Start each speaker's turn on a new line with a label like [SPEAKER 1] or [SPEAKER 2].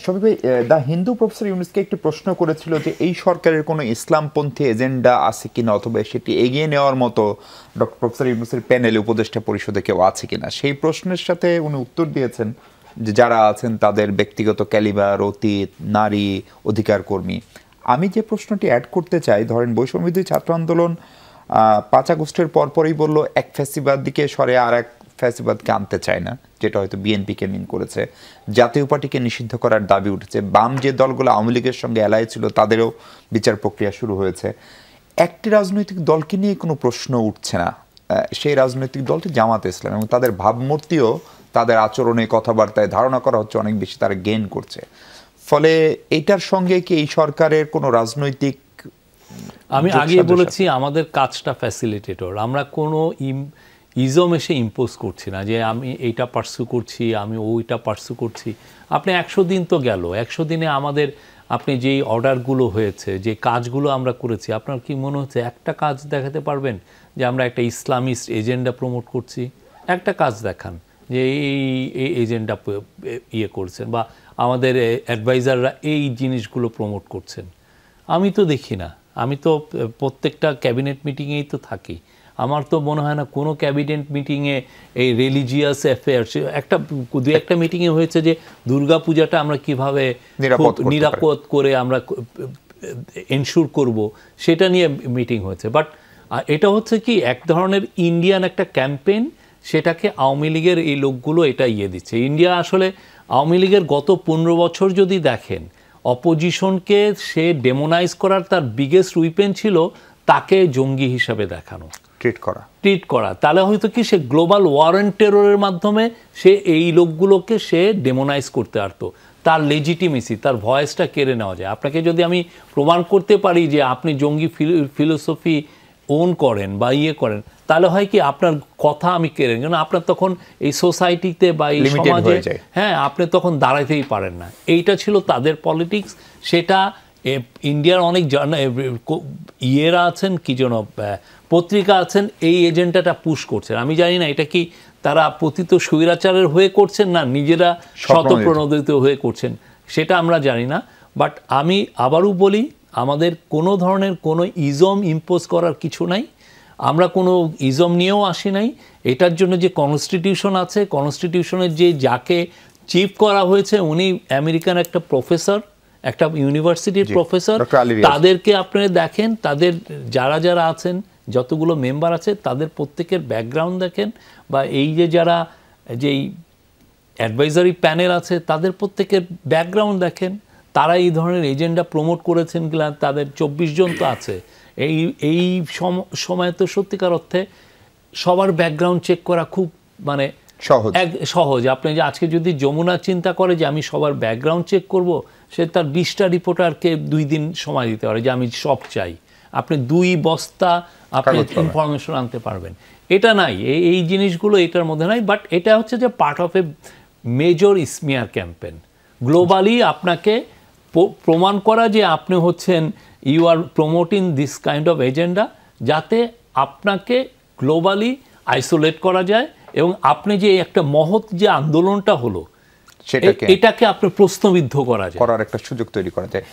[SPEAKER 1] শফিক ভাই, the Hindu professor ইউনুসকে একটি প্রশ্ন করেছিল যে এই সরকারের কোনো ইসলামপন্থী এজেন্ডা আছে কিনা, অথবা সেটি এগিয়ে নেওয়ার মতো ডক্টর প্রফেসর ইউনুসের প্যানেলে উপদেষ্টা পরিষদে কেউ আছে কিনা। সেই প্রশ্নের সাথে উনি উত্তর দিয়েছেন যে যারা আছেন তাদের ব্যক্তিগত ক্যালিবার, অতীত, নারী অধিকার কর্মী। আমি যে প্রশ্নটি অ্যাড করতে চাই, ধরেন বৈষম্যবিরোধী ছাত্র আন্দোলন 5 আগস্টের পরপরই বলল এক ফ্যাসিবাদ দিকে সরে আর এক ফ্যাসিবাদকে আনতে চায় না, যেটা হয়তো বিএনপিকে মিন করেছে। জাতীয় পার্টিকে নিষিদ্ধ করার দাবি উঠেছে। বাম যে দলগুলো আওয়ামী লীগের সঙ্গে এলাই ছিল তাদেরও বিচার প্রক্রিয়া শুরু হয়েছে। একটি রাজনৈতিক দলকে নিয়ে কোনো প্রশ্ন উঠছে না, সেই রাজনৈতিক দলটি জামাতে ইসলাম, এবং তাদের ভাবমূর্তিও তাদের আচরণে কথাবার্তায় ধারণা করা হচ্ছে অনেক বেশি তারা গেইন করছে। ফলে এটার সঙ্গে কি এই সরকারের কোনো রাজনৈতিক,
[SPEAKER 2] আমি আগে বলেছি আমাদের কাজটা ফ্যাসিলিটেটর, আমরা কোনো ইজম এসে ইম্পোজ করছি না যে আমি এইটা পার্সু করছি, আমি ওইটা পার্সু করছি। আপনি 100 দিন তো গেল, 100 দিনে আমাদের আপনি যেই অর্ডারগুলো হয়েছে, যে কাজগুলো আমরা করেছি, আপনার কি মনে হচ্ছে একটা কাজ দেখাতে পারবেন যে আমরা একটা ইসলামিস্ট এজেন্ডা প্রমোট করছি? একটা কাজ দেখান যে এই এজেন্ডা ইয়ে করছেন, বা আমাদের অ্যাডভাইজাররা এই জিনিসগুলো প্রমোট করছেন। আমি তো দেখি না। আমি তো প্রত্যেকটা ক্যাবিনেট মিটিংয়েই তো থাকি। আমার তো মনে হয় না কোনো ক্যাবিনেট মিটিংয়ে এই রিলিজিয়াস অ্যাফেয়ার্স, একটা মিটিংয়ে হয়েছে যে দুর্গাপূজাটা আমরা কিভাবে নিরাপদ করে আমরা এনশিওর করব, সেটা নিয়ে মিটিং হয়েছে। বাট এটা হচ্ছে কি এক ধরনের ইন্ডিয়ান একটা ক্যাম্পেইন, সেটাকে আওয়ামী লীগের এই লোকগুলো এটা দিচ্ছে। ইন্ডিয়া আসলে আওয়ামী লীগের গত 15 বছর যদি দেখেন, অপোজিশনকে সে ডেমোনাইজ করার তার বিগেস্ট উইপেন ছিল তাকে জঙ্গি হিসাবে দেখানো, ট্রিট করা। তাহলে হয়তো কি সে গ্লোবাল ওয়ার অ্যান্ড টেররের মাধ্যমে সে এই লোকগুলোকে সে ডেমোনাইজ করতে পারতো। তার লেজিটিমেসি, তার ভয়েসটা কেড়ে নেওয়া যায়। আপনাকে যদি আমি প্রমাণ করতে পারি যে আপনি জঙ্গি ফিলোসফি ওন করেন বা করেন, তাহলে হয় কি আপনার কথা আমি কেড়ে নিই, আপনার তখন এই সোসাইটিতে বা এই সমাজে আপনি তখন দাঁড়াতেই পারেন না। এইটা ছিল তাদের পলিটিক্স। সেটা ইন্ডিয়ার অনেক ইয়েরা আছেন, কি যেন পত্রিকা আছেন, এই এজেন্ডাটা পুশ করছেন। আমি জানি না এটা কি তারা পতিত স্বৈরাচারের হয়ে করছেন না নিজেরা স্বতঃপ্রণোদিত হয়ে করছেন, সেটা আমরা জানি না। বাট আমি আবারও বলি, আমাদের কোনো ধরনের কোনো ইজম ইম্পোজ করার কিছু নাই। আমরা কোনো ইজম নিয়েও আসি নাই। এটার জন্য যে কনস্টিটিউশন আছে, কনস্টিটিউশনের যে যাকে চিফ করা হয়েছে উনি আমেরিকান একটা প্রফেসর, একটা ইউনিভার্সিটির প্রফেসর। তাদেরকে আপনারা দেখেন, তাদের যারা যারা আছেন, যতগুলো মেম্বার আছে, তাদের প্রত্যেকের ব্যাকগ্রাউন্ড দেখেন, বা এই যে যারা যেই অ্যাডভাইজারি প্যানেল আছে তাদের প্রত্যেকের ব্যাকগ্রাউন্ড দেখেন। তারা এই ধরনের এজেন্ডা প্রমোট করেছেন কিনা, তাদের 24 জন তো আছে। এই সময় তো সত্যিকার অর্থে সবার ব্যাকগ্রাউন্ড চেক করা খুব মানে সহজ। আপনি যে আজকে যদি যমুনা চিন্তা করে যে আমি সবার ব্যাকগ্রাউন্ড চেক করব, সে তার 20টা রিপোর্টারকে 2 দিন সময় দিতে পারে যে আমি সব চাই। আপনি 2 বস্তা আপনি ইনফরমেশন আনতে পারবেন, এটা নাই। এই জিনিসগুলো এটার মধ্যে নাই। বাট এটা হচ্ছে যে part of a major smear campaign. Globally আপনাকে প্রমাণ করা যে আপনি হচ্ছেন you are promoting this kind of agenda, যাতে আপনাকে গ্লোবালি আইসোলেট করা যায়, এবং আপনি যে একটা মহৎ যে আন্দোলনটা হলো এটাকে আপনি প্রশ্নবিদ্ধ করা যায়,
[SPEAKER 1] করার একটা সুযোগ তৈরি করা যায়।